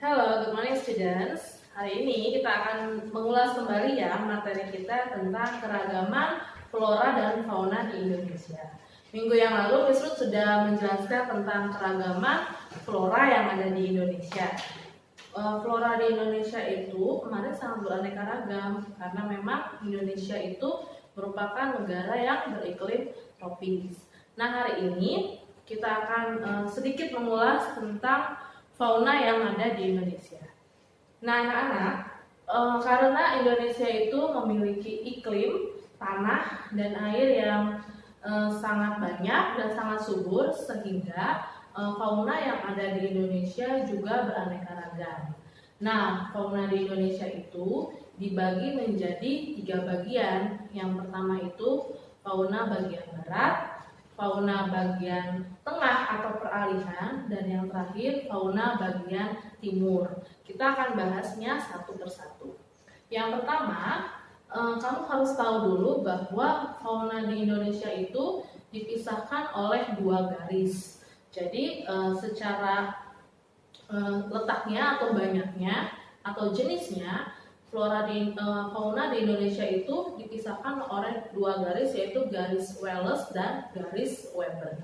Hello, good morning students. Hari ini kita akan mengulas kembali ya materi kita tentang keragaman flora dan fauna di Indonesia. Minggu yang lalu Miss Ruth sudah menjelaskan tentang keragaman flora yang ada di Indonesia. Flora di Indonesia itu kemarin sangat beraneka ragam karena memang Indonesia itu merupakan negara yang beriklim tropis. Nah, hari ini kita akan sedikit mengulas tentang fauna yang ada di Indonesia. Nah, anak-anak, karena Indonesia itu memiliki iklim, tanah, dan air yang sangat banyak dan sangat subur, sehingga fauna yang ada di Indonesia juga beraneka ragam. Nah, fauna di Indonesia itu dibagi menjadi 3 bagian. Yang pertama itu fauna bagian barat, fauna bagian tengah atau peralihan, dan yang terakhir fauna bagian timur. Kita akan bahasnya satu persatu. Yang pertama, kamu harus tahu dulu bahwa fauna di Indonesia itu dipisahkan oleh 2 garis. Jadi secara letaknya atau banyaknya atau jenisnya, fauna di Indonesia itu dipisahkan oleh 2 garis, yaitu garis Wallace dan garis Weber.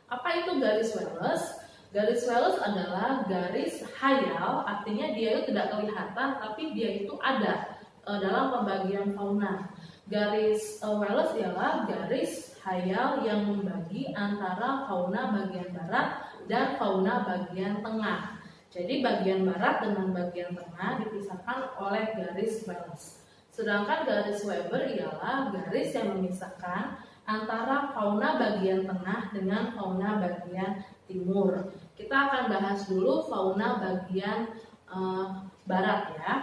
Apa itu garis Wallace? Garis Wallace adalah garis hayal, artinya dia itu tidak kelihatan tapi dia itu ada dalam pembagian fauna. Garis Wallace ialah garis hayal yang membagi antara fauna bagian barat dan fauna bagian tengah. Jadi bagian barat dengan bagian tengah dipisahkan oleh garis Wallace. Sedangkan garis Weber ialah garis yang memisahkan antara fauna bagian tengah dengan fauna bagian timur. Kita akan bahas dulu fauna bagian barat ya.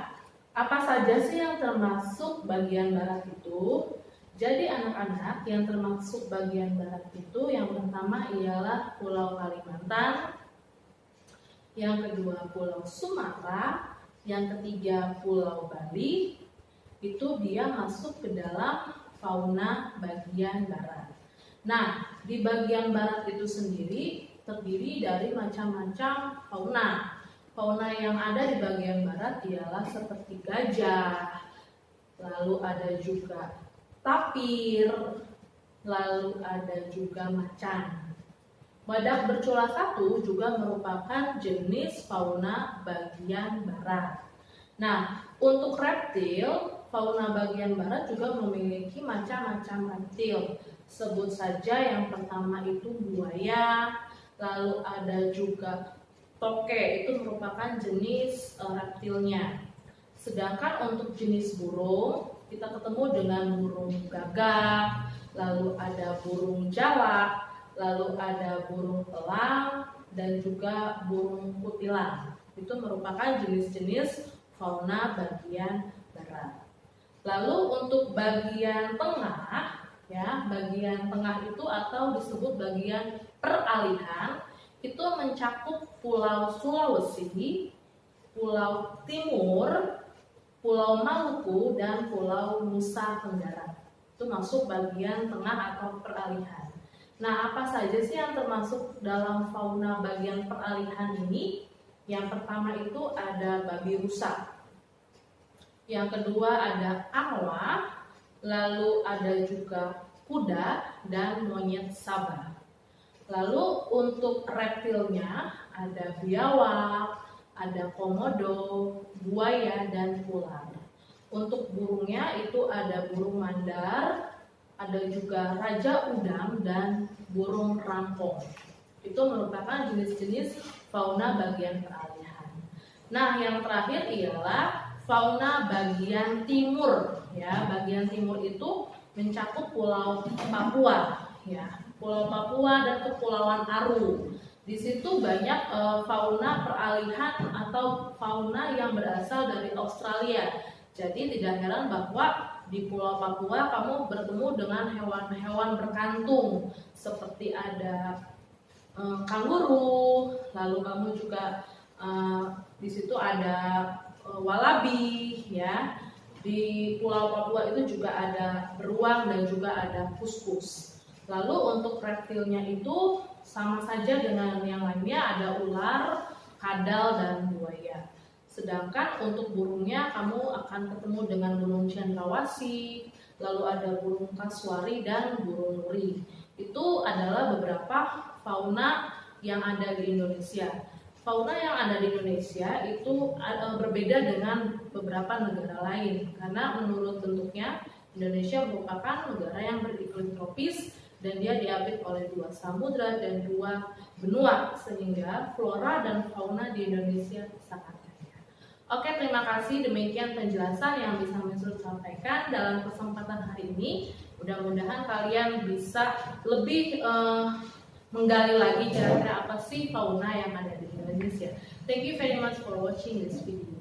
Apa saja sih yang termasuk bagian barat itu? Jadi anak-anak, yang termasuk bagian barat itu yang pertama ialah Pulau Kalimantan, yang kedua Pulau Sumatera, yang ketiga Pulau Bali. Itu dia masuk ke dalam fauna bagian barat. Nah, di bagian barat itu sendiri terdiri dari macam-macam fauna. Fauna yang ada di bagian barat ialah seperti gajah, lalu ada juga tapir, lalu ada juga macan. Badak bercula 1 juga merupakan jenis fauna bagian barat. Nah, untuk reptil, fauna bagian barat juga memiliki macam-macam reptil. Sebut saja yang pertama itu buaya, lalu ada juga toke, itu merupakan jenis reptilnya. Sedangkan untuk jenis burung, kita ketemu dengan burung gagak, lalu ada burung jalak, lalu ada burung elang, dan juga burung kutilang. Itu merupakan jenis-jenis fauna bagian barat. Lalu untuk bagian tengah, ya, bagian tengah itu atau disebut bagian peralihan, itu mencakup Pulau Sulawesi, Pulau Timur, Pulau Maluku, dan Pulau Nusa Tenggara. Itu masuk bagian tengah atau peralihan. Nah, apa saja sih yang termasuk dalam fauna bagian peralihan ini? Yang pertama itu ada babi rusa. Yang kedua ada angwa, lalu ada juga kuda dan monyet sabah. Lalu untuk reptilnya ada biawak, ada komodo, buaya, dan ular. Untuk burungnya itu ada burung mandar, ada juga raja udang, dan burung rampong. Itu merupakan jenis-jenis fauna bagian peralihan. Nah, yang terakhir ialah fauna bagian timur. Ya, bagian timur itu mencakup Pulau Papua, ya, Pulau Papua dan Kepulauan Aru. Di situ banyak fauna peralihan atau fauna yang berasal dari Australia. Jadi tidak heran bahwa di Pulau Papua kamu bertemu dengan hewan-hewan berkantung seperti ada kanguru, lalu kamu juga di situ ada walabi, ya. Di Pulau Papua itu juga ada beruang dan juga ada kuskus. Lalu untuk reptilnya itu sama saja dengan yang lainnya, ada ular, kadal, dan buaya. Sedangkan untuk burungnya kamu akan ketemu dengan burung cendrawasih, lalu ada burung kasuari dan burung nuri. Itu adalah beberapa fauna yang ada di Indonesia. Fauna yang ada di Indonesia itu berbeda dengan beberapa negara lain karena menurut bentuknya Indonesia merupakan negara yang beriklim tropis dan dia diapit oleh 2 samudra dan 2 benua sehingga flora dan fauna di Indonesia sangat kaya. Oke, terima kasih. Demikian penjelasan yang bisa Mesrut sampaikan dalam kesempatan hari ini. Mudah-mudahan kalian bisa lebih menggali lagi kira-kira apa sih fauna yang ada di Indonesia. Thank you very much for watching this video.